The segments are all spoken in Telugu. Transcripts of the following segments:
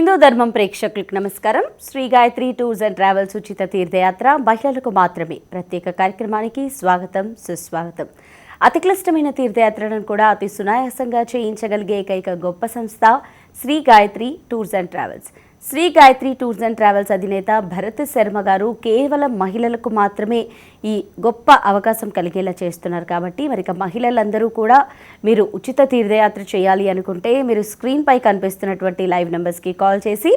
హిందూ ధర్మం ప్రేక్షకులకు నమస్కారం. Shri Gayatri tours and travels ఉచిత తీర్థయాత్ర మహిళలకు మాత్రమే ప్రత్యేక కార్యక్రమానికి స్వాగతం, సుస్వాగతం. అతి క్లిష్టమైన తీర్థయాత్రలను కూడా అతి సునాయాసంగా చేయించగలిగే ఏకైక గొప్ప సంస్థ Shri Gayatri tours and travels. Shri Gayatri tours and travels అధినేత భరత్ శర్మ గారు కేవలం మహిళలకు మాత్రమే ఈ గొప్ప అవకాశం కలిగేలా చేస్తున్నారు. కాబట్టి మరి మహిళలందరూ కూడా మీరు ఉచిత తీర్థయాత్ర చేయాలి అనుకుంటే మీరు స్క్రీన్పై కనిపిస్తున్నటువంటి లైవ్ నెంబర్స్కి కాల్ చేసి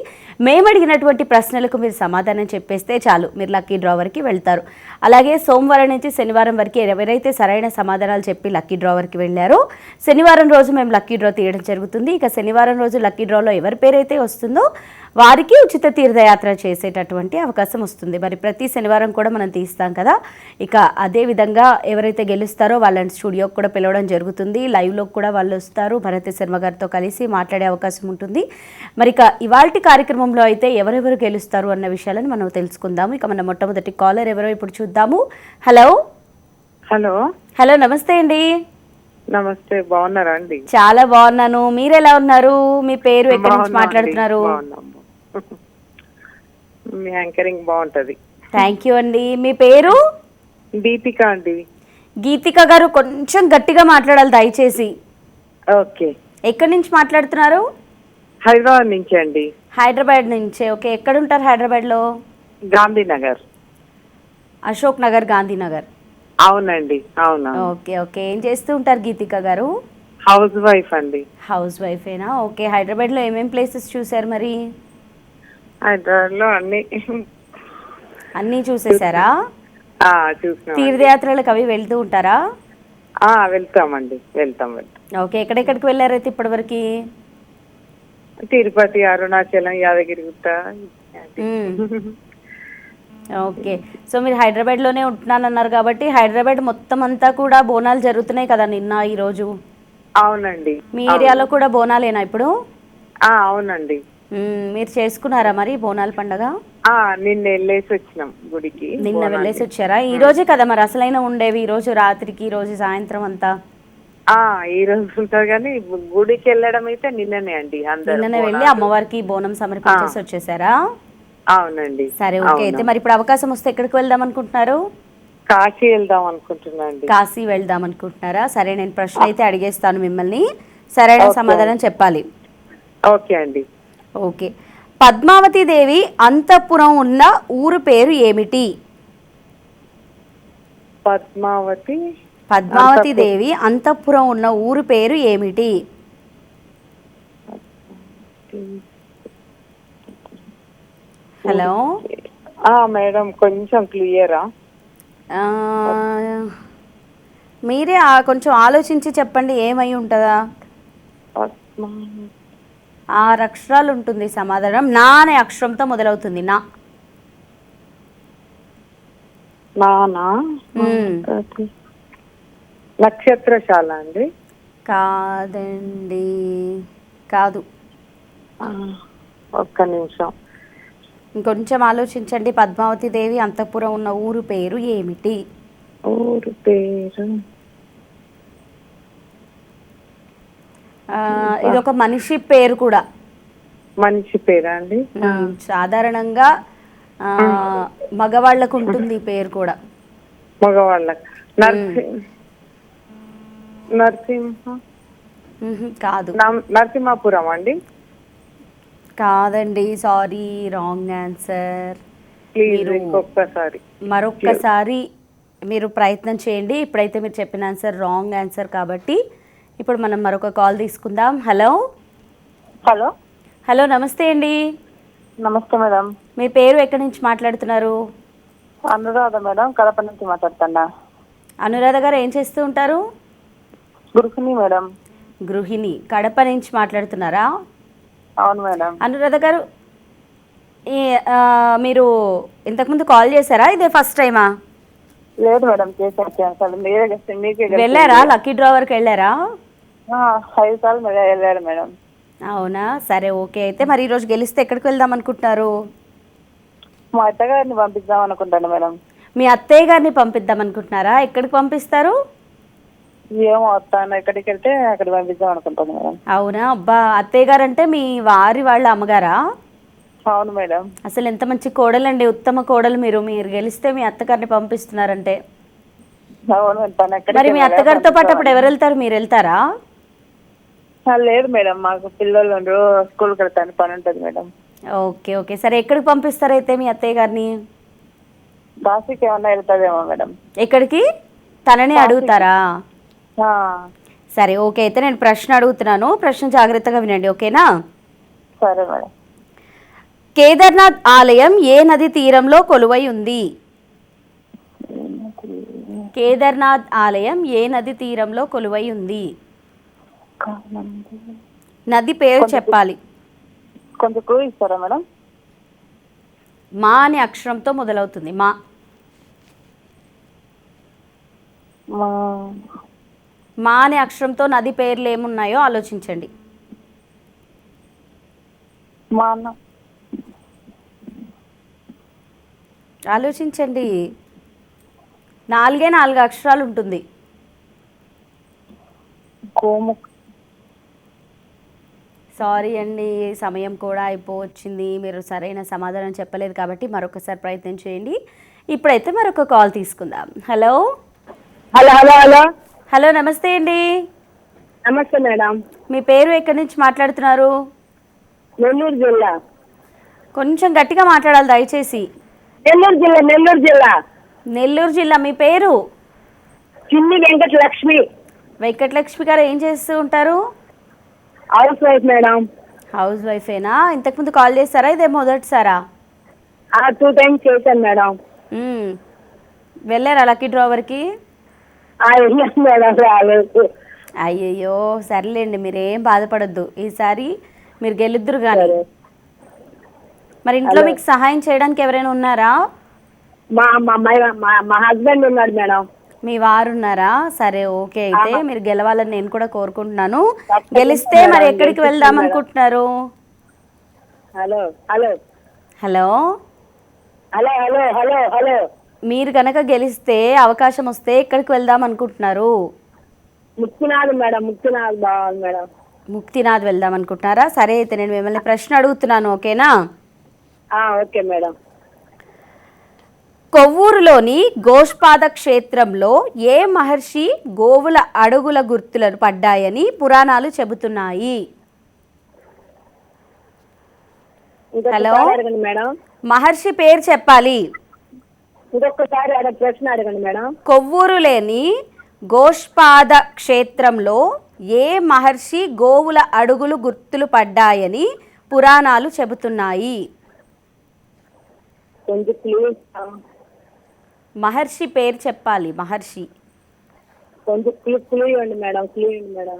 మేము అడిగినటువంటి ప్రశ్నలకు మీరు సమాధానం చెప్పేస్తే చాలు, మీరు లక్కీ డ్రా వరకు వెళ్తారు. అలాగే సోమవారం నుంచి శనివారం వరకు ఎవరైతే సరైన సమాధానాలు చెప్పి లక్కీ డ్రా వరకు వెళ్ళారో శనివారం రోజు మేము లక్కీ డ్రా తీయడం జరుగుతుంది. ఇక శనివారం రోజు లక్కీ డ్రాలో ఎవరి పేరైతే వస్తుందో వారికి ఉచిత తీర్థయాత్ర చేసేటటువంటి అవకాశం వస్తుంది. మరి ప్రతి శనివారం కూడా మనం తీస్తాం కదా. ఇక అదేవిధంగా ఎవరైతే గెలుస్తారో వాళ్ళని స్టూడియోకి కూడా పిలవడం జరుగుతుంది. లైవ్లో కూడా వాళ్ళు వస్తారు, భరత్ శర్మ గారితో కలిసి మాట్లాడే అవకాశం ఉంటుంది. మరి ఇక ఇవాల్టి కార్యక్రమంలో అయితే ఎవరెవరు గెలుస్తారు అన్న విషయాలను మనం తెలుసుకుందాము. ఇక మన మొట్టమొదటి కాలర్ ఎవరో ఇప్పుడు చూద్దాము. హలో హలో హలో నమస్తే అండి. నమస్తే, బాగున్నారా అండి? చాలా బాగున్నాను, మీరు ఎలా ఉన్నారు? మీ పేరు, ఎక్కడి నుంచి మాట్లాడుతున్నారు? మీ యాంకరింగ్ బాగుంటది. థ్యాంక్ యూ అండి. మీ పేరు? దీపిక అండి. గీతిక గారు కొంచెం గట్టిగా మాట్లాడాలి దయచేసి. ఓకే. ఎక్కడి నుంచి మాట్లాడుతున్నారు? హైదరాబాద్ నుంచి అండి. హైదరాబాద్ నుంచే. ఓకే, ఎక్కడ ఉంటారు హైదరాబాద్లో? గాంధీనగర్. అశోక్ నగర్, గాంధీనగర్. అవునండి, అవునా. ఓకే ఓకే, ఏం చేస్తూ ఉంటారు గీతిక గారు? హౌస్ వైఫ్ అండి. హౌస్ వైఫేనా? ఓకే. హైదరాబాద్లో ఏమేం ప్లేసెస్ చూసారు మరి? హైదరాబాద్ లో అన్నీ చూసేసారా? చూసినా. తీర్థయాత్రలకు అవి వెళ్తూ ఉంటారా? వెళ్తామండి, వెళ్తాం. ఓకే, ఎక్కడెక్కడికి వెళ్ళారైతే ఇప్పటివరకు? తిరుపతి, అరుణాచలం, యాదగిరిగుట్ట. ఓకే, సో మీరు హైదరాబాద్లోనే ఉంటున్నానన్నారు కాబట్టి హైదరాబాద్ మొత్తం అంతా కూడా బోనాలు జరుగుతున్నాయి కదా నిన్న ఈరోజు? అవునండి. మీ ఏరియాలో కూడా బోనాలేనా ఇప్పుడు? అవునండి. మీరు చేసుకున్నారా మరి బోనాల పండుగ? నిన్న వెళ్ళేసి వచ్చినాం గుడికి. నిన్న వెళ్ళేసి వచ్చారా? ఈ రోజే కదా మరి అసలైన ఉండేవి, ఈ రోజు రాత్రికి, ఈ రోజు సాయంత్రం అంతా. ఈ రోజు ఉంటారు కానీ గుడికి వెళ్ళడం అయితే నిన్ననే అండి. నిన్ననే వెళ్ళి అమ్మవారికి బోనం సమర్పించేసి వచ్చేసారా? అవునండి. సరే, ఓకే. అయితే మరి ఇప్పుడు అవకాశం వస్తే ఎక్కడికి వెళ్దాం అనుకుంటున్నారు? కాశీ వెళ్దాం అనుకుంటున్నా అండి. కాశీ వెళ్దాం అనుకుంటున్నారా? సరే, నేను ప్రశ్న అయితే అడిగేస్తాను, మిమ్మల్ని సరైన సమాధానం చెప్పాలి. ఓకే అండి. ఓకే. పద్మావతి దేవి అంతఃపురం ఉన్న ఊరు పేరు ఏమిటి? పద్మావతి దేవి అంతఃపురం ఉన్న ఊరు పేరు ఏమిటి? హలో మేడం, కొంచెం క్లియరా? మీరే కొంచెం ఆలోచించి చెప్పండి, ఏమై ఉంటుందా? 6 అక్షరాలు ఉంటుంది సమాధానం. నా అనే అక్షరంతో మొదలవుతుంది. నక్షత్రశాల అండి? కాదండి, కాదు. ఒక్క నిమిషం, ఇంకొంచెం ఆలోచించండి. పద్మావతి దేవి అంతఃపురం ఉన్న ఊరు పేరు ఏమిటి? ఊరు పేరు ఇది ఒక మనిషి పేరు కూడా. మనిషి పేరా అండి? సాధారణంగా మగవాళ్ళకు ఉంటుంది ఈ పేరు కూడా. మగవాళ్ళకు నరసింహ? కాదు. నరసింహాపురం అండి? కాదండి, సారీ, రాంగ్ ఆన్సర్. మరొక్కసారి మీరు ప్రయత్నం చేయండి. ఇప్పుడైతే మీరు చెప్పిన ఆన్సర్ రాంగ్ ఆన్సర్ కాబట్టి ఇప్పుడు మనం మరొక కాల్ తీసుకుందాం. హలో హలో హలో నమస్తే అండి. నమస్తే మేడం. మీ పేరు, ఎక్కడి నుంచి మాట్లాడుతున్నారు? అనురాధ మేడం, కడప నుంచి మాట్లాడుతున్నా. అనురాధ గారు ఏం చేస్తూ ఉంటారు? గృహిణి మేడం. గృహిణి, కడప నుంచి మాట్లాడుతున్నారా? అవును మేడం. అనురాధ గారు, మీరు ఇంతకుముందు కాల్ చేశారా? ఇదే ఫస్ట్ టైమా? లేదు మేడం, చేశాను. వెళ్ళారా? లక్కీ డ్రా వరకు వెళ్ళారా? 5 సార్లు వెళ్ళాడు మేడం. అవునా? సరే, ఓకే. అయితే మరి ఈరోజు గెలిస్తే ఎక్కడికి వెళ్దాం అనుకుంటున్నారు? మా అత్తగారిని పంపిద్దాం అనుకుంటాను మేడం. మీ అత్తయ్య గారిని పంపిద్దాం అనుకుంటున్నారా? ఎక్కడికి పంపిస్తారు? ఏమో వస్తాను, ఎక్కడికి వెళ్తే అక్కడ పంపిద్దాం అనుకుంటాను మేడం. అవునా? అబ్బా, అత్తయ్య గారు అంటే మీ వారి వాళ్ళ అమ్మగారా? అవును మేడం. అసలు ఎంత మంచి కోడలండి, ఉత్తమ కోడలు. మీరు మీరు గెలిస్తే మీ అత్తగారిని పంపిస్తున్నారంటే. అవును తను ఎక్కడికి మరి మీ వెళ్ళినా అత్తగారితో పాటు అప్పుడు పంపిస్తామని. ఎవరు వెళ్తారు? మీరు వెళ్తారా? లేదు మేడం, మాకు పిల్లలు ఉండరు, స్కూల్కి వెళ్తాను, పని ఉంటుంది మేడం. ఓకే ఓకే, సరే. ఎక్కడికి పంపిస్తారు అయితే మీ అత్తయ్య గారిని? కాశీకి ఏమన్నా వెళ్తాదేమో మేడం. ఎక్కడికి? తననే అడుగుతారా? ఆ, సరే, ఓకే. అయితే నేను ప్రశ్న అడుగుతున్నాను, ప్రశ్న జాగ్రత్తగా వినండి, ఓకేనా? సరే మేడం. కేదార్నాథ్ ఆలయం ఏ నది తీరంలో కొలువై ఉంది? కేదార్నాథ్ ఆలయం ఏ నది తీరంలో కొలువై ఉంది? నది పేరు చెప్పాలి. కొంచెం క్లూ ఇస్తారా మేడం? మా అనే అక్షరంతో మొదలవుతుంది. మా. మా- మా అనే అక్షరంతో నది పేర్లు ఏమున్నాయో ఆలోచించండి. మా అన్న ఆలోచించండి. 4 అక్షరాలు ఉంటుంది. గోముఖ్. సారీ అండి, సమయం కూడా అయిపోవచ్చింది. మీరు సరైన సమాధానం చెప్పలేదు కాబట్టి మరొకసారి ప్రయత్నం చేయండి. ఇప్పుడైతే మరొక కాల్ తీసుకుందాం. Hello hello hello hello hello, నమస్తే అండి. నమస్తే మేడం. మీ పేరు, ఎక్కడి నుంచి మాట్లాడుతున్నారు? నెల్లూరు జిల్లా. కొంచెం గట్టిగా మాట్లాడాలి దయచేసి. నెల్లూరు జిల్లా. నెల్లూరు జిల్లా. నెల్లూరు జిల్లా. మీ పేరు? చిన్ని వెంకట లక్ష్మి. వెంకటలక్ష్మి గారు ఏం చేస్తూ ఉంటారు? House wife madam. హౌస్ వైఫేనా? ఇంతకుముందు కాల్ చేస్తారా? ఇదే మొదటిసారా? 2 times చేశాను మేడం. వెళ్ళారా లక్కీ డ్రావర్కి? వెళ్ళాను మేడం, రాలేదు. అయ్యయ్యో, సర్లేండి, మీరేం బాధపడద్దు. ఈసారి మీరు గెలుద్దురు కానీ. మరి ఇంట్లో మీకు సహాయం చేయడానికి ఎవరైనా ఉన్నారా? మా మా మా హస్బెండ్ ఉన్నాడు మేడం. మీ వారు ఉన్నారా? సరే, ఓకే. అయితే మీరు గెలవాలని నేను కూడా కోరుకుంటున్నాను. గెలిస్తే మరి ఎక్కడికి వెళ్దాం అనుకుంటున్నారు? Hello hello hello hello hello hello hello మీరు కనుక గెలిస్తే, అవకాశం వస్తే ఎక్కడికి వెళ్దాం అనుకుంటున్నారు? ముక్తినాథ్ మేడం. ముక్తినాథ్ బాగుంది మేడం. ముక్తినాథ్ వెళ్దాం అనుకుంటున్నారా? సరే, అయితే నేను మిమ్మల్ని ప్రశ్న అడుగుతున్నాను, ఓకేనా? Okay madam. కొవ్వూరులోని గోష్పాద క్షేత్రంలో ఏ మహర్షి గోవుల అడుగుల గుర్తులను పడ్డాయని పురాణాలు చెబుతున్నాయి? హలో, అడగండి మేడం. మహర్షి పేరు చెప్పాలి. ఇంకొకసారి ప్రశ్న అడగండి మేడం. కొవ్వూరులోని గోష్పాద క్షేత్రంలో ఏ మహర్షి గోవుల అడుగులు గుర్తులు పడ్డాయని పురాణాలు చెబుతున్నాయి? కొంచెం ప్లీజ్. మహర్షి పేరు చెప్పాలి. మహర్షి. కొంచెం క్లూ ఇవ్వండి మేడం. క్లూ ఇవ్వండి మేడం.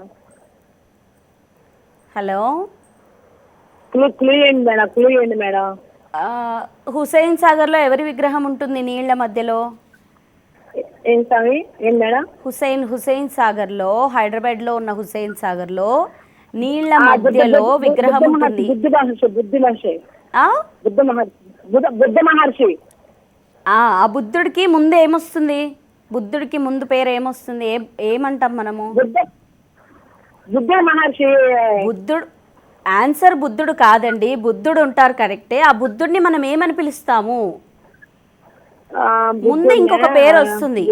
హలో, క్లూ ఇవ్వండి మేడం. క్లూ ఇవ్వండి మేడం. హుసేన్ సాగర్లో ఎవరి విగ్రహం ఉంటుంది నీళ్ల మధ్యలో? ఏం స్వామి? ఏం మేడం? హుసేన్ సాగర్లో, హైదరాబాద్లో ఉన్న హుసేన్ సాగర్లో నీళ్ల మధ్యలో విగ్రహం ఉంటుంది. బుద్ధ మహర్షి. బుద్ధ మహర్షి. ఆ? బుద్ధ మహర్షి. బుద్ధ మహర్షి. ఆ బుద్ధుడికి ముందు ఏమొస్తుంది? బుద్ధుడికి ముందు పేరు ఏమొస్తుంది? ఏమంటాం మనము? బుద్ధ మహర్షి. బుద్ధుడు. ఆన్సర్ బుద్ధుడు కాదండి. బుద్ధుడు ఉంటారు, కరెక్టే. ఆ బుద్ధుడిని మనం ఏమని పిలుస్తాము? ముందు ఇంకొక పేరు వస్తుంది.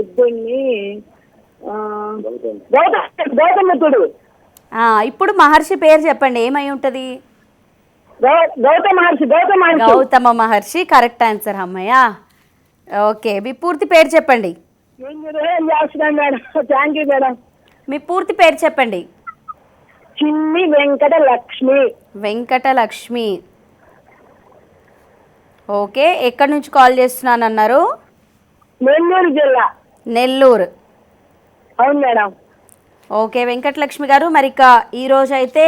గౌతమ బుద్ధుడు. ఇప్పుడు మహర్షి పేరు చెప్పండి, ఏమై ఉంటది? గౌతమ మహర్షి. గౌతమ మహర్షి, కరెక్ట్ ఆన్సర్. అమ్మయ్య. ఓకే, మీ పూర్తి పేరు చెప్పండి. Thank you madam. మీ పూర్తి పేరు చెప్పండి. చిన్ని వెంకట లక్ష్మి. వెంకటలక్ష్మి. ఓకే, ఎక్కడి నుంచి కాల్ చేస్తున్నానన్నారు? నెల్లూరు జిల్లా. నెల్లూరు. అవును మేడం. ఓకే వెంకటలక్ష్మి గారు, మరి ఇక ఈరోజు అయితే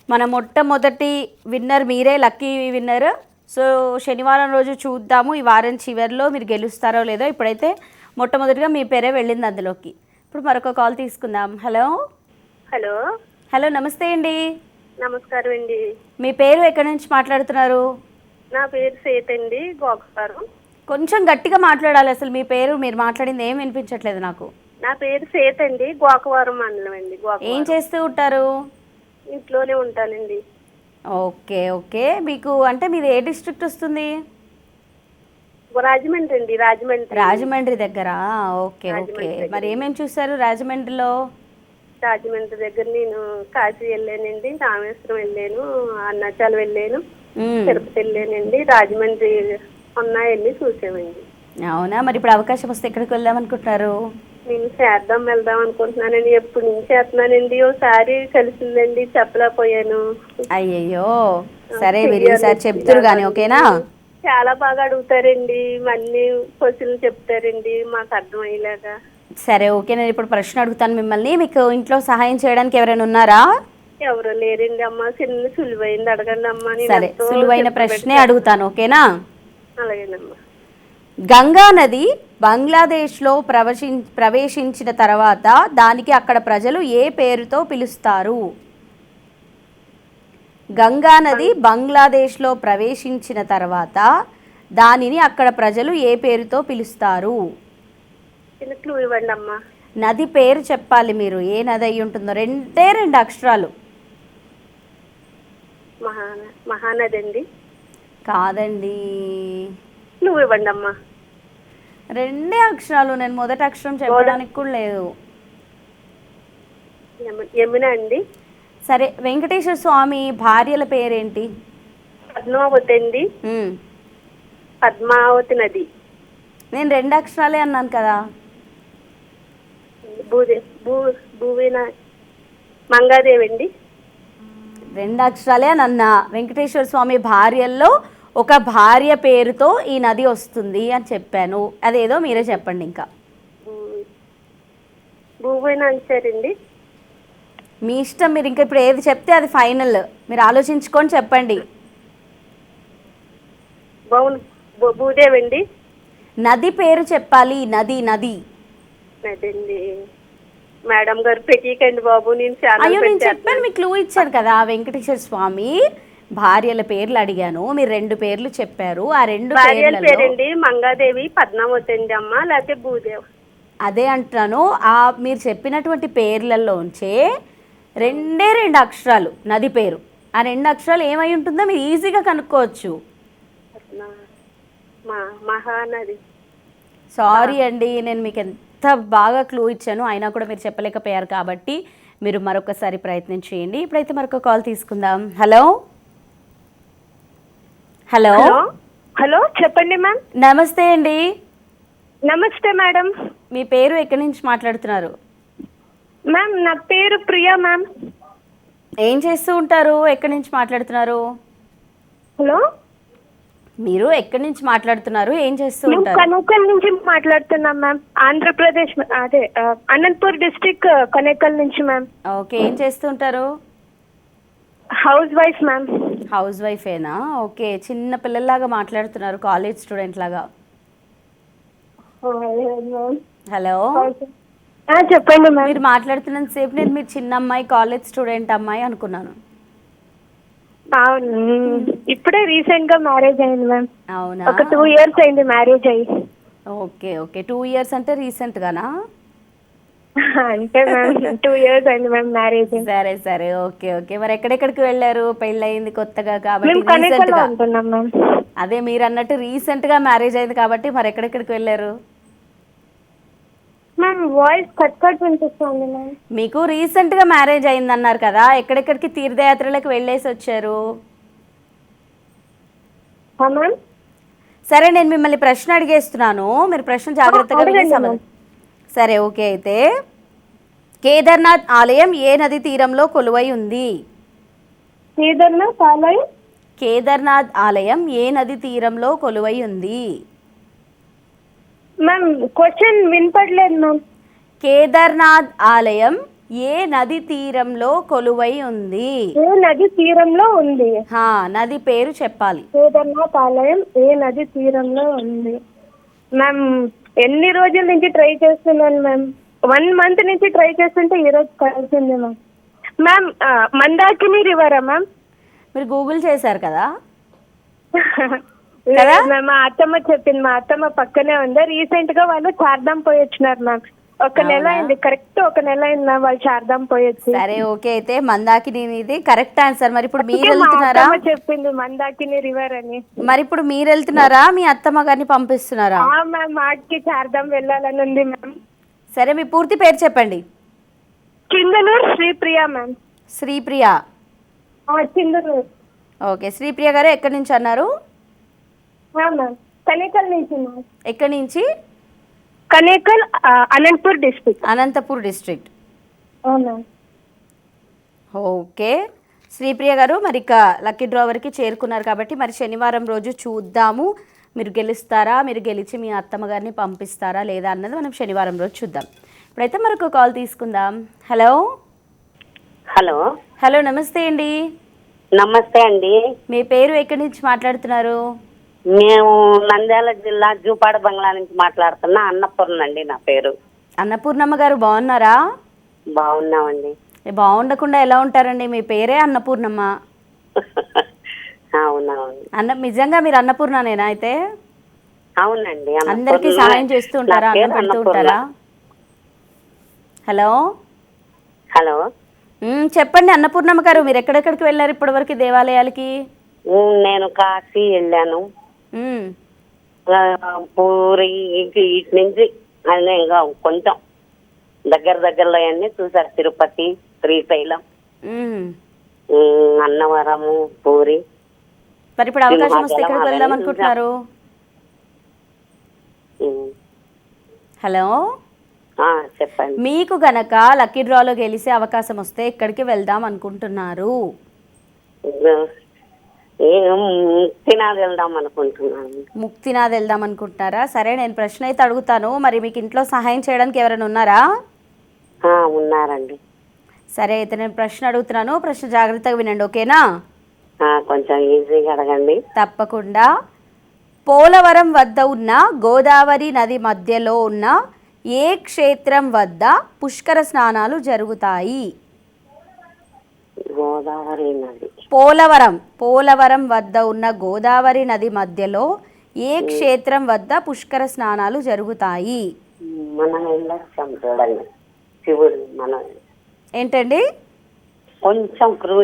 మన మొట్టమొదటి విన్నర్ మీరే, లక్కీ విన్నర్. సో శనివారం రోజు చూద్దాము, ఈ వారం చివరిలో మీరు గెలుస్తారో లేదో. ఇప్పుడైతే మొట్టమొదటిగా మీ పేరే వెళ్ళింది అందులోకి. ఇప్పుడు మరొక కాల్ తీసుకుందాం. హలో హలో హలో, నమస్తే అండి. నమస్కారం అండి. మీ పేరు, ఎక్కడి నుంచి మాట్లాడుతున్నారు? నా పేరు సీత అండి, గోకవరం. కొంచెం గట్టిగా మాట్లాడాలి. అసలు మీ పేరు, మీరు మాట్లాడింది ఏం వినిపించట్లేదు నాకు. నా పేరు సీత అండి, గోకవరం మండలం అండి. ఏం చేస్తూ ఉంటారు? ఇంట్లోనే ఉంటానండి. ఓకే ఓకే, మీకు అంటే మీది ఏ డిస్ట్రిక్ట్ వస్తుంది? రాజమండ్రి అండి, రాజమండ్రి. రాజమండ్రి దగ్గర. ఓకే ఓకే, రాజమండ్రి దగ్గర. మరి ఏమేమి చూసారు రాజమండ్రిలో? రాజమండ్రి దగ్గర నేను కాశీ వెళ్ళానండి, రామేశ్వరం వెళ్ళాను, అరుణాచలం వెళ్ళాను, మ్మ్. తిరుపతి వెళ్ళానండి, రాజమండ్రి ఉన్నాయన్నీ చూసామండి. అవునా, మరి ఇప్పుడు అవకాశం వస్తే ఎక్కడికి వెళ్దాం అనుకుంటున్నారు? నేను చేద్దాం వెళ్దాం అనుకుంటున్నానండి, ఎప్పుడు నుంచి చేస్తున్నానండి. ఒకసారి కలిసిందండి, చెప్పలేకపోయాను. అయ్యయ్యో, సరే మీరు ఈసారి చెప్తురు కానీ ఓకేనా? చాలా బాగా అడుగుతారండి, అన్ని క్వశ్చన్లు చెప్తారండి మాకు అర్థమయ్యేలాగా. సరే ఓకే, నేను ఇప్పుడు ప్రశ్న అడుగుతాను మిమ్మల్ని. మీకు ఇంట్లో సహాయం చేయడానికి ఎవరైనా ఉన్నారా? ఎవరు లేరండి అమ్మ, చిన్న సులువైంది అడగండి అమ్మ. నేను సరే, ఎంతో సులువైన చెప్పబెట్టి ప్రశ్నే అడుగుతాను ఓకేనా? అలాగేనమ్మా. గంగా నది బంగ్లాదేశ్లో ప్రవేశించిన తర్వాత దానికి అక్కడ ప్రజలు ఏ పేరుతో పిలుస్తారు? గంగా నది బంగ్లాదేశ్లో ప్రవేశించిన తర్వాత దానిని అక్కడ ప్రజలు ఏ పేరుతో పిలుస్తారు? చిన్న క్లూ ఇవ్వండి అమ్మా. నది పేరు చెప్పాలి మీరు, ఏ నది అయి ఉంటుందో. రెండు అక్షరాలు. మహానది అండి. కాదండి, క్లూ ఇవ్వండి అమ్మా. రెండే అక్షరాలు, నేను మొదటి అక్షరం చెప్పడానికి కూడా లేదు. యమున అండి. సరే, వెంకటేశ్వర స్వామి భార్యల పేరేంటి? పద్మావతి అండి. మ్మ్. పద్మావతి నది. నేను రెండు అక్షరాలే అన్నాను కదా. భూవీన మంగాదేవి అండి. రెండు అక్షరాలే అని అన్నా. వెంకటేశ్వర స్వామి భార్యల్లో ఒక భార్య పేరుతో ఈ నది వస్తుంది అని చెప్పాను. అదేదో మీరే చెప్పండి ఇంకా. భూవీన అంటారండి. మీ ఇష్టం, మీరు ఇంకా ఇప్పుడు ఏది చెప్తే అది ఫైనల్. మీరు ఆలోచించుకొని చెప్పండి. భూదేవి అండి. నది పేరు చెప్పాలి. నది నది అదండి మేడం గారు, పెట్టికండి బాబు. నేను అయ్యో, నేను చెప్పాను, మీకు క్లూ ఇచ్చాను కదా. వెంకటేశ్వర స్వామి భార్యల పేర్లు అడిగాను, మీరు రెండు పేర్లు చెప్పారు. ఆ రెండు భార్యల పేర్లలో పేరండి మంగాదేవి, పద్మావతి అండి అమ్మ, లేకపోతే భూదేవి. అదే అంటున్నాను. ఆ మీరు చెప్పినటువంటి పేర్లలోంచే రెండు అక్షరాలు నది పేరు. ఆ రెండు అక్షరాలు ఏమై ఉంటుందో మీరు ఈజీగా కనుక్కోవచ్చు. మహానది. సారీ అండి, నేను మీకు ఎంత బాగా క్లూ ఇచ్చాను, అయినా కూడా మీరు చెప్పలేకపోయారు. కాబట్టి మీరు మరొకసారి ప్రయత్నం చేయండి. ఇప్పుడైతే మరొక కాల్ తీసుకుందాం. హలో హలో హలో, చెప్పండి మ్యామ్. నమస్తే అండి. నమస్తే మేడం. మీ పేరు, ఎక్కడి నుంచి మాట్లాడుతున్నారు? మ్యామ్ నా పేరు ప్రియా మ్యామ్. ఏం చేస్తూ ఉంటారు? ఎక్కడి నుంచి మాట్లాడుతున్నారు? హలో, మీరు ఎక్కడి నుంచి మాట్లాడుతున్నారు? ఏం చేస్తూ మేము ఉంటారు? కనకల్ నుంచి మాట్లాడుతున్నాం మ్యామ్. ఆంధ్రప్రదేశ్, అదే అనంతపూర్ డిస్ట్రిక్ట్ కనకల్ నుంచి మ్యామ్. ఓకే, ఏం చేస్తూ ఉంటారు? House wife ma'am. హౌస్ వైఫేనా? ఓకే, చిన్న పిల్లల్లాగా మాట్లాడుతున్నారు, కాలేజ్ స్టూడెంట్ లాగా. హలో, చెప్పండి మ్యామ్. మీరు మాట్లాడుతున్నంత సేపు నేను మీరు చిన్న అమ్మాయి, కాలేజ్ స్టూడెంట్ అమ్మాయి అనుకున్నాను. అవును, ఇప్పుడే రీసెంట్ గా మ్యారేజ్ అయింది మ్యామ్. అవునా? ఒక 2 years అయింది మ్యారేజ్ అయ్యి. ఓకే ఓకే, 2 years అంటే రీసెంట్ గానా? అంటే మ్యామ్ 2 years అయింది మ్యామ్ మ్యారేజ్. సరే సరే, ఓకే ఓకే. మరి ఎక్కడెక్కడికి వెళ్ళారు? పెళ్ళయింది కొత్తగా కాబట్టి మేము రీసెంట్ కనకల్లో గా. ఉంటున్నాం మ్యామ్. అదే మీరు అన్నట్టు రీసెంట్ గా మ్యారేజ్ అయింది కాబట్టి మరి ఎక్కడెక్కడికి వెళ్ళారు? మ్యామ్ వాయిస్ కట్ కట్ వినిపిస్తుంది మ్యామ్. మీకు రీసెంట్ గా మ్యారేజ్ అయింది అన్నారు కదా, ఎక్కడెక్కడికి తీర్థయాత్రలకు వెళ్ళేసి వచ్చారు? మ్యామ్ సరే, నేను మిమ్మల్ని ప్రశ్న అడిగేస్తున్నాను, మీరు ప్రశ్న జాగ్రత్తగా విని అడగండి సమాధానం. సరే ఓకే, అయితే కేదార్నాథ్ ఆలయం ఏ నది తీరంలో కొలువై ఉంది? కేదార్నాథ్ ఆలయం ఏ నది తీరంలో కొలువై ఉంది? మ్యామ్ క్వశ్చన్ వినపడలేదు మ్యామ్. కేదార్నాథ్ ఆలయం ఏ నది తీరంలో కొలువై ఉంది? ఏ నది తీరంలో ఉంది? నది పేరు చెప్పాలి. కేదార్నాథ్ ఆలయం ఏ నది తీరంలో ఉంది? మ్యామ్ ఎన్ని రోజుల నుంచి ట్రై చేస్తున్నాను మ్యామ్. 1 month నుంచి ట్రై చేస్తుంటే ఈరోజు కలిసింది మ్యామ్. మ్యామ్ మందాకిని రివరా మ్యామ్? మీరు గూగుల్ చేశారు కదా? మా అత్తమ్మ చెప్పింది, మా అత్తమ్మ పక్కనే ఉంది. రీసెంట్ గా వాళ్ళు చార్ధాం పోయి వచ్చినారు మ్యామ్. ఒక నెల అయింది, కరెక్ట్ ఒక నెల అయింది మ్యామ్ వాళ్ళు శారదాం పోయొచ్చి. సరే ఓకే, అయితే మందాకిని ఇది కరెక్ట్ ఆన్సర్. మరి ఇప్పుడు మీరు అందుకే మా వెళ్తున్నారా? అత్తమ్మ చెప్పింది మందాకిని రివర్ అని. మరి ఇప్పుడు మీరు వెళ్తున్నారా, మీ అత్తమ్మ గారిని పంపిస్తున్నారా? మ్యామ్ మాకి శారదాం వెళ్ళాలని ఉంది మ్యామ్. సరే, మీ పూర్తి పేరు చెప్పండి. చిందనూరు శ్రీప్రియ మ్యామ్. శ్రీప్రియ. చిందనూరు. ఓకే, శ్రీప్రియ గారు ఎక్కడి నుంచి అన్నారు? మ్యామ్ కనేకల్ నుంచి మ్యామ్. ఎక్కడి నుంచి? కనేకల్, అనంతపూర్ డిస్ట్రిక్ట్. అనంతపూర్ డిస్ట్రిక్ట్. అవునా. ఓకే శ్రీప్రియ గారు, మరి ఇక లక్కీ డ్రావర్కి చేరుకున్నారు కాబట్టి మరి శనివారం రోజు చూద్దాము మీరు గెలుస్తారా, మీరు గెలిచి మీ అత్తమ్మ గారిని పంపిస్తారా లేదా అన్నది మనం శనివారం రోజు చూద్దాం. ఇప్పుడైతే మరొక కాల్ తీసుకుందాం. హలో. హలో. హలో, నమస్తే అండి. నమస్తే అండి. మీ పేరు ఎక్కడి నుంచి మాట్లాడుతున్నారు? మేము నంద్యాల జిల్లా జూపాడ బంగ్లా నుంచి మాట్లాడుతున్నా. అన్నపూర్ణ అండి నా పేరు. అన్నపూర్ణమ్మ గారు బాగున్నారా? బాగున్నామండి. బాగుండకుండా ఎలా ఉంటారండి, మీ పేరే అన్నపూర్ణమ్మ. అవునవును. నిజంగా మీరు అన్నపూర్ణనేనా అయితే? అవునండి. అందరికి సహాయం చేస్తూ ఉంటారా, అన్నం పెడుతూ ఉంటారా? హలో. హలో. చెప్పండి అన్నపూర్ణమ్మ గారు, మీరు ఎక్కడెక్కడికి వెళ్ళారు ఇప్పటివరకు దేవాలయాలకి? నేను కాశీ వెళ్ళాను, పూరి, ఇటు నుంచి అన్నీ ఇంకా కొంచెం దగ్గరలో అన్ని చూసారు. తిరుపతి, శ్రీశైలం, అన్నవరము, పూరి. మరి ఇప్పుడు అవకాశం వస్తే ఎక్కడికి వెళ్దాం అనుకుంటున్నారు? హలో. చెప్పండి. మీకు గనక లక్కీ డ్రాలో గెలిసే అవకాశం వస్తే ఎక్కడికి వెళ్దాం అనుకుంటున్నారు? ముక్తినాథ్ వెళ్దాం అనుకుంటున్నాను. ముక్తినాథ్ వెళ్దాం అనుకుంటున్నారా? సరే, నేను ప్రశ్న అయితే అడుగుతాను. మరి మీకు ఇంట్లో సహాయం చేయడానికి ఎవరైనా ఉన్నారా? ఉన్నారండి. సరే, అయితే నేను ప్రశ్న అడుగుతున్నాను, ప్రశ్న జాగ్రత్తగా వినండి, ఓకేనా? కొంచెం ఈజీగా అడగండి. తప్పకుండా. పోలవరం వద్ద ఉన్న గోదావరి నది మధ్యలో ఉన్న ఏ క్షేత్రం వద్ద పుష్కర స్నానాలు జరుగుతాయి? గోదావరి నది. పోలవరం వద్ద ఉన్న గోదావరి నది మధ్యలో ఏ క్షేత్రం వద్ద పుష్కర స్నానాలు జరుగుతాయి? మనం వెళ్ళొచ్చాం చూడండి, శివుడు. మనం ఏంటండి? కొంచెం క్లూ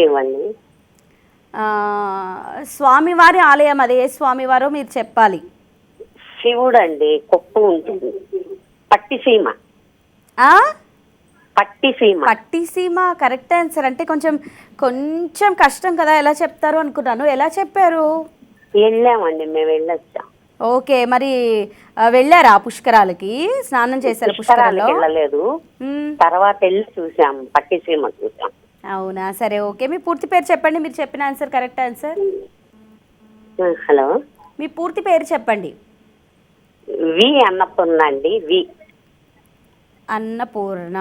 ఇవ్వండి. స్వామివారి ఆలయం, అదే స్వామివారో మీరు చెప్పాలి. శివుడు అండి, కొప్పు ఉంటుంది. పట్టిసీమ. Pattiseema correct answer. అంటే కొంచెం కష్టం కదా, ఎలా చెప్తారు అనుకున్నాను. ఎలా చెప్పారు? వెళ్ళామండి, మేము వెళ్ళొచ్చాం. ఓకే, మరి వెళ్ళారా పుష్కరాలకి? స్నానం చేశారు పుష్కరాల్లో? వెళ్ళలేదు, తర్వాత వెళ్ళి చూసాం, పట్టిసీమ చూసాం. అవునా, సరే ఓకే. మీ పూర్తి పేరు చెప్పండి. మీరు చెప్పిన ఆన్సర్ కరెక్ట్ ఆన్సర్. హలో. మీ పూర్తి పేరు చెప్పండి. వి అన్నపూర్ణ అండి. వి అన్నపూర్ణ.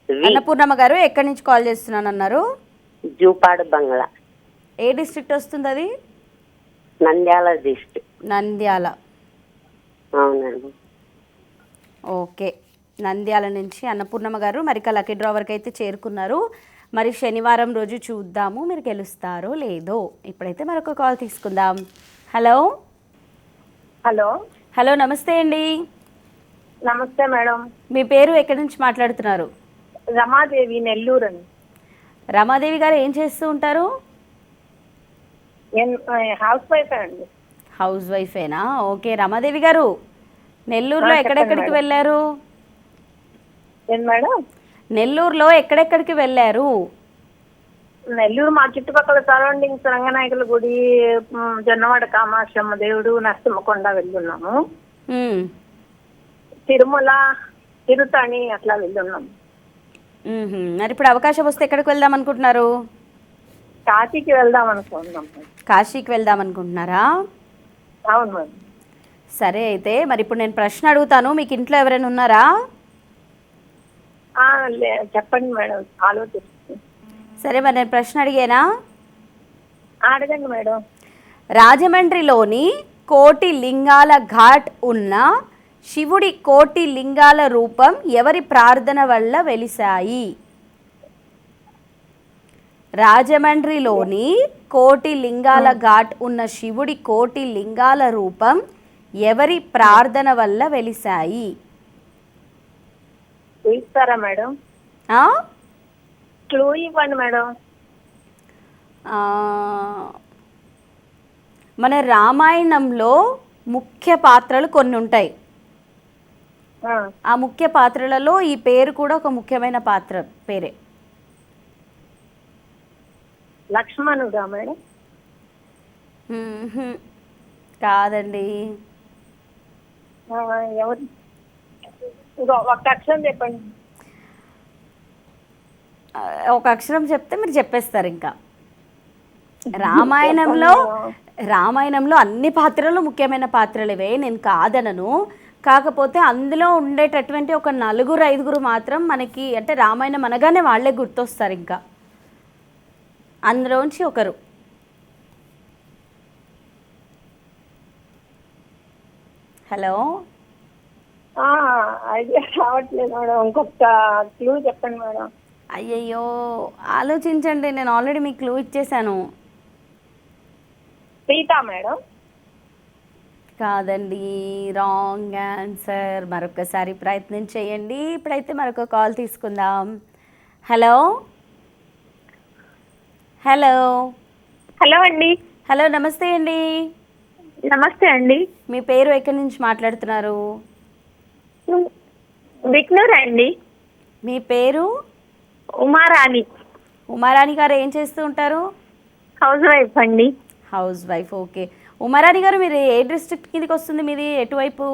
అన్నపూర్ణమ్మ గారు ఎక్కడి నుంచి కాల్ చేస్తున్నాను అన్నారు? జూపాడు బంగ్లా. ఏ డిస్ట్రిక్ట్ వస్తుంది అది? నంద్యాల డిస్ట్రిక్ట్. నంద్యాల. అవునండి. ఓకే, నంద్యాల నుంచి అన్నపూర్ణమ్మ గారు మరి లక్కీ డ్రావర్కి అయితే చేరుకున్నారు. మరి శనివారం రోజు చూద్దాము మీరు గెలుస్తారో లేదో. ఇప్పుడైతే మరొక కాల్ తీసుకుందాం. హలో. హలో, నమస్తే అండి. నమస్తే మేడం. మీ పేరు ఎక్కడి నుంచి మాట్లాడుతున్నారు? రమాదేవి, నెల్లూరు అండి. రమాదేవి గారు ఏం చేస్తూ ఉంటారు? హౌస్ వైఫ్ అండి. హౌస్ వైఫేనా? ఓకే, రమాదేవి గారు నెల్లూరులో ఎక్కడెక్కడికి వెళ్ళారు? మేడం, నెల్లూరులో ఎక్కడెక్కడికి వెళ్ళారు? నెల్లూరు మా చుట్టుపక్కల సరౌండింగ్స్ రంగనాయకుల గుడి, జొన్నవాడ కామాక్షమ్మ దేవుడు, నరసింహకొండ వెళ్ళున్నాము. తిరుమల, తిరుతణి అట్లా వెళ్ళున్నాము. మరి ఇప్పుడు అవకాశం వస్తే ఎక్కడికి వెళ్దాం అనుకుంటున్నారు? కాశీకి వెళ్దాం అనుకుంటున్నాం. కాశీకి వెళ్దాం అనుకుంటున్నారా? అవును మేడం. సరే, అయితే మరి ఇప్పుడు నేను ప్రశ్న అడుగుతాను. మీకు ఇంట్లో ఎవరైనా ఉన్నారా? చెప్పండి మేడం, ఆలోచిస్తుంది. సరే, మరి నేను ప్రశ్న అడిగేనా? అడగండి మేడం. రాజమండ్రిలోని కోటి లింగాల ఘాట్ ఉన్న శివుడి కోటి లింగాల రూపం ఎవరి ప్రార్థన వల్ల వెలిశాయి? రాజమండ్రిలోని కోటి లింగాల ఘాట్ ఉన్న శివుడి కోటి లింగాల రూపం ఎవరి ప్రార్థన వల్ల వెలిశాయి? ఇస్తారా మేడం? ఆ? క్లూ ఇవ్వండి మేడం. ఆ, మన రామాయణంలో ముఖ్య పాత్రలు కొన్ని ఉంటాయి. ఆ, ఆ ముఖ్య పాత్రలలో ఈ పేరు కూడా ఒక ముఖ్యమైన పాత్ర పేరే. లక్ష్మణుడా మేడం? మ్మ్హ్మ్. కాదండి. ఎవరు? ఇంకో ఒక అక్షరం చెప్పండి. ఆ, ఒక అక్షరం చెప్తే మీరు చెప్పేస్తారు ఇంకా. రామాయణంలో అన్ని పాత్రలు ముఖ్యమైన పాత్రలేవే, నేను కాదనను. కాకపోతే అందులో ఉండేటటువంటి ఒక 4-5 మాత్రం మనకి అంటే రామాయణం అనగానే వాళ్ళే గుర్తొస్తారు. ఇంకా అందులోంచి ఒకరు. హలో, ఐడియా రావట్లేదు మేడం. ఇంకొక క్లూ చెప్పండి మేడం. అయ్యయ్యో, ఆలోచించండి, నేను ఆల్రెడీ మీకు క్లూ ఇచ్చేసాను. సీతా మేడం? కాదండి, రాంగ్ ఆన్సర్. మరొకసారి ప్రయత్నం చేయండి. ఇప్పుడైతే మరొక కాల్ తీసుకుందాం. హలో హలో హలో అండి. హలో, నమస్తే అండి. నమస్తే అండి. మీ పేరు ఎక్కడి నుంచి మాట్లాడుతున్నారు? విఘ్నూర్ అండి. మీ పేరు? ఉమారాణి. ఉమారాణి గారు ఏం చేస్తూ ఉంటారు? హౌస్ వైఫ్ అండి. House wife. ఓకే. ఉమారాణి గారు, మీరు ఏ డిస్ట్రిక్ట్ కిందకి వస్తుంది? మీది ఎటువైపు?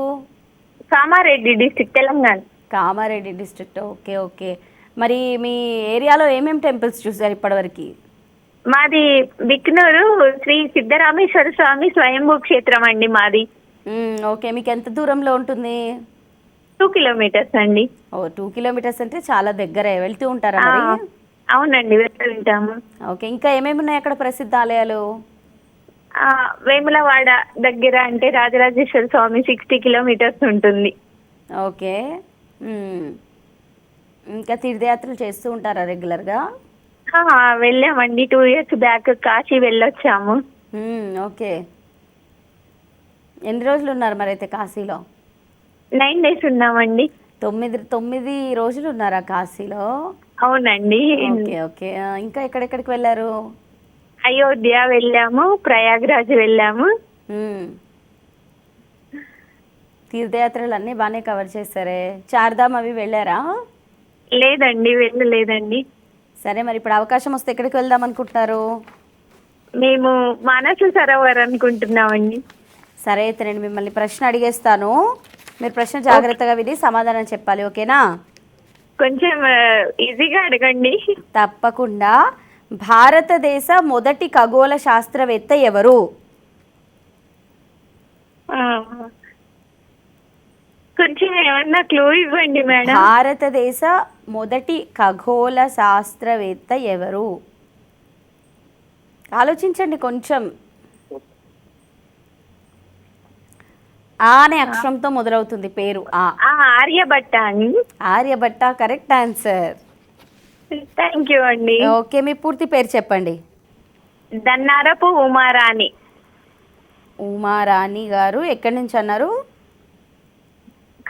Kamareddy district, Telangana. Kamareddy district. Okay okay. మరి మీ ఏరియాలో ఏమేమి టెంపుల్స్ చూసారు ఇప్పటివరకు? మాది విఘ్నూరు శ్రీ సిద్ధరామేశ్వర స్వామి స్వయంభూ క్షేత్రం అండి మాది. ఓకే. మీకు ఎంత దూరంలో ఉంటుంది? 2 kilometers అండి. ఓ, 2 kilometers అంటే చాలా దగ్గరే. వెళ్తూ ఉంటారా మరి? అవునండి, వెళ్తాము. ఓకే. ఇంకా ఏమేమి ఉన్నాయి అక్కడ ప్రసిద్ధ ఆలయాలు? వేములవాడ దగ్గర అంటే రాజరాజేశ్వర స్వామి 60 kilometers ఉంటుంది. ఓకే. ఇంకా తీర్థయాత్రలు చేస్తూ ఉంటారా రెగ్యులర్గా? వెళ్ళామండి. 2 years బ్యాక్ కాశీ వెళ్ళొచ్చాము. ఓకే. ఎన్ని రోజులు ఉన్నారు మరి అయితే కాశీలో? 9 days ఉన్నామండి. 9 రోజులు ఉన్నారా కాశీలో? అవునండి. Okay okay. ఇంకా ఎక్కడెక్కడికి వెళ్ళారు? అయోధ్య వెళ్ళాము, ప్రయాగ్రాజ్ వెళ్ళాము. తీర్థయాత్రలు అన్నీ బాగానే కవర్ చేశారే. చార్ధామ్ అవి వెళ్ళారా? లేదండి, వెళ్ళలేదండి. సరే, మరి ఇప్పుడు అవకాశం వస్తే ఎక్కడికి వెళ్దాం అనుకుంటున్నారు? మేము మానస సరోవర్ అనుకుంటున్నామండి. సరే అయితే నేను మిమ్మల్ని ప్రశ్న అడిగేస్తాను. మీరు ప్రశ్న జాగ్రత్తగా విని సమాధానం చెప్పాలి. ఓకేనా? కొంచెం ఈజీగా అడగండి. తప్పకుండా. భారతదేశ మొదటి ఖగోళ శాస్త్రవేత్త ఎవరు? కొంచెం ఏమన్నా క్లూ ఇవ్వండి మేడం. భారతదేశ మొదటి ఖగోళ శాస్త్రవేత్త ఎవరు? ఆలోచించండి కొంచెం. ఆ అనే అక్షరంతో మొదలవుతుంది పేరు. ఆర్యభట్ట అండి. Aryabhatta correct answer. Thank you అండి. ఓకే, మీ పూర్తి పేరు చెప్పండి. దన్నారపు ఉమారాణి. ఉమారాణి గారు ఎక్కడి నుంచి అన్నారు?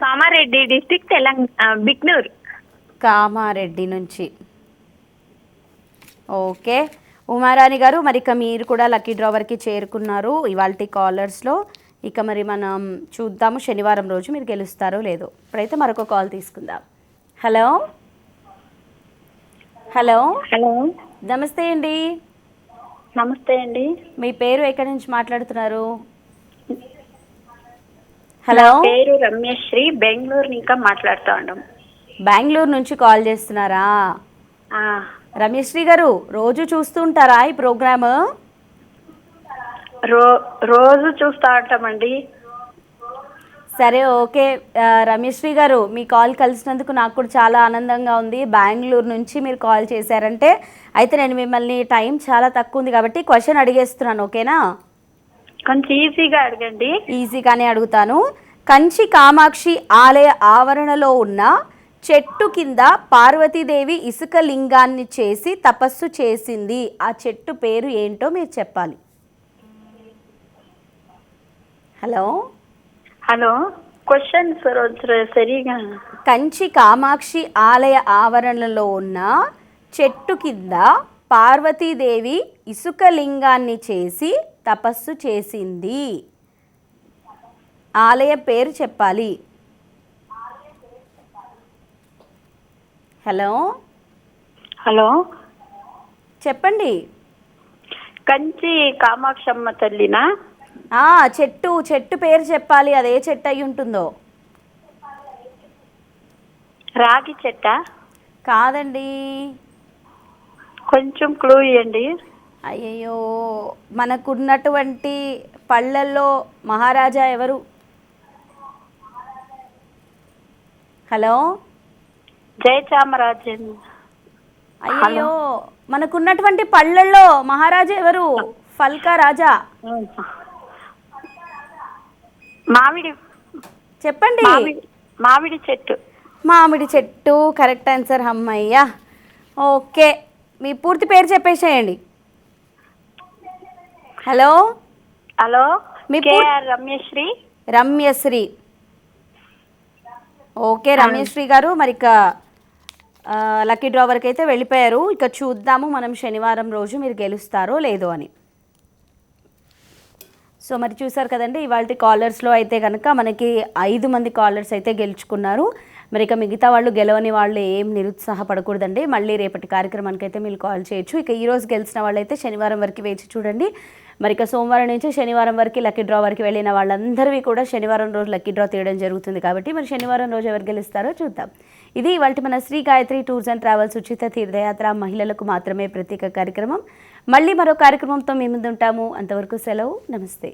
కామారెడ్డి డిస్ట్రిక్ట్, తెలంగాణ, బిక్నూర్. కామారెడ్డి నుంచి. ఓకే ఉమారాణి గారు, మరి ఇక మీరు కూడా లక్కీ డ్రావర్కి చేరుకున్నారు ఇవాల్టి కాలర్స్లో. ఇక మరి మనం చూద్దాము శనివారం రోజు మీరు గెలుస్తారో లేదో. ఇప్పుడైతే మరొక కాల్ తీసుకుందాం. హలో హలో హలో, నమస్తే అండి. నమస్తే అండి. మీ పేరు ఎక్కడి నుంచి మాట్లాడుతున్నారు? హలో, పేరు రమ్యశ్రీ, బెంగళూరు ఇంకా మాట్లాడుతూ ఉన్నాం. బెంగళూరు నుంచి కాల్ చేస్తున్నారా? రమ్యశ్రీ గారు, రోజు చూస్తూ ఉంటారా ఈ ప్రోగ్రామ్? రోజు చూస్తూ ఉంటామండి. సరే ఓకే. రమ్యశ్రీ గారు, మీ కాల్ కలిసినందుకు నాకు కూడా చాలా ఆనందంగా ఉంది. బెంగళూరు నుంచి మీరు కాల్ చేశారంటే అయితే నేను మిమ్మల్ని టైం చాలా తక్కువ ఉంది కాబట్టి క్వశ్చన్ అడిగేస్తున్నాను. ఓకేనా? కొంచెం ఈజీగా అడగండి. ఈజీగానే అడుగుతాను. కంచి కామాక్షి ఆలయ ఆవరణలో ఉన్న చెట్టు కింద పార్వతీదేవి ఇసుక లింగాన్ని చేసి తపస్సు చేసింది. ఆ చెట్టు పేరు ఏంటో మీరు చెప్పాలి. హలో హలో, క్వశ్చన్ సరిగా కంచి కామాక్షి ఆలయ ఆవరణలో ఉన్న చెట్టు కింద పార్వతీదేవి ఇసుక లింగాన్ని చేసి తపస్సు చేసింది. ఆలయ పేరు చెప్పాలి. హలో హలో చెప్పండి. కంచి కామాక్షమ్మ తల్లినా? చెట్టు పేరు చెప్పాలి. అదే చెట్టు అయి ఉంటుందో. రాగి చెట్ట? కాదండి. కొంచెం క్లూ ఇవ్వండి. అయ్యయ్యో, మనకున్నటువంటి పళ్ళల్లో మహారాజా ఎవరు? హలో జయచామరాజన్. అయ్యయ్యో, మనకున్నటువంటి పళ్ళల్లో మహారాజా ఎవరు? ఫల్కా రాజా. మామిడి. చెప్పండి. మామిడి చెట్టు. మామిడి చెట్టు కరెక్ట్ ఆన్సర్. అమ్మయ్య. ఓకే, మీ పూర్తి పేరు చెప్పేసేయండి. హలో హలో మీ రమ్యశ్రీ. రమ్యశ్రీ. ఓకే రమ్యశ్రీ గారు, మరి ఇక లక్కీ డ్రా వరకు అయితే వెళ్ళిపోయారు. ఇక చూద్దాము మనం శనివారం రోజు మీరు గెలుస్తారో లేదో అని. సో మరి చూసారు కదండి, ఇవాళ కాలర్స్లో అయితే కనుక మనకి 5 మంది కాలర్స్ అయితే గెలుచుకున్నారు. మరి ఇక మిగతా వాళ్ళు గెలవని వాళ్ళు ఏం నిరుత్సాహపడకూడదండి. మళ్ళీ రేపటి కార్యక్రమానికి అయితే మీరు కాల్ చేయొచ్చు. ఇక ఈరోజు గెలిచిన వాళ్ళైతే శనివారం వరకు వేచి చూడండి. మరి ఇక సోమవారం నుంచి శనివారం వరకు లక్కీ డ్రా వరకు వెళ్ళిన వాళ్ళందరివి కూడా శనివారం రోజు లక్కీ డ్రా తీయడం జరుగుతుంది. కాబట్టి మరి శనివారం రోజు ఎవరు గెలుస్తారో చూద్దాం. ఇది ఇవాళ మన Shri Gayatri tours and travels ఉచిత తీర్థయాత్ర మహిళలకు మాత్రమే ప్రత్యేక కార్యక్రమం. మళ్ళీ మరో కార్యక్రమంతో మీ ముందు ఉంటాము. అంతవరకు సెలవు. నమస్తే.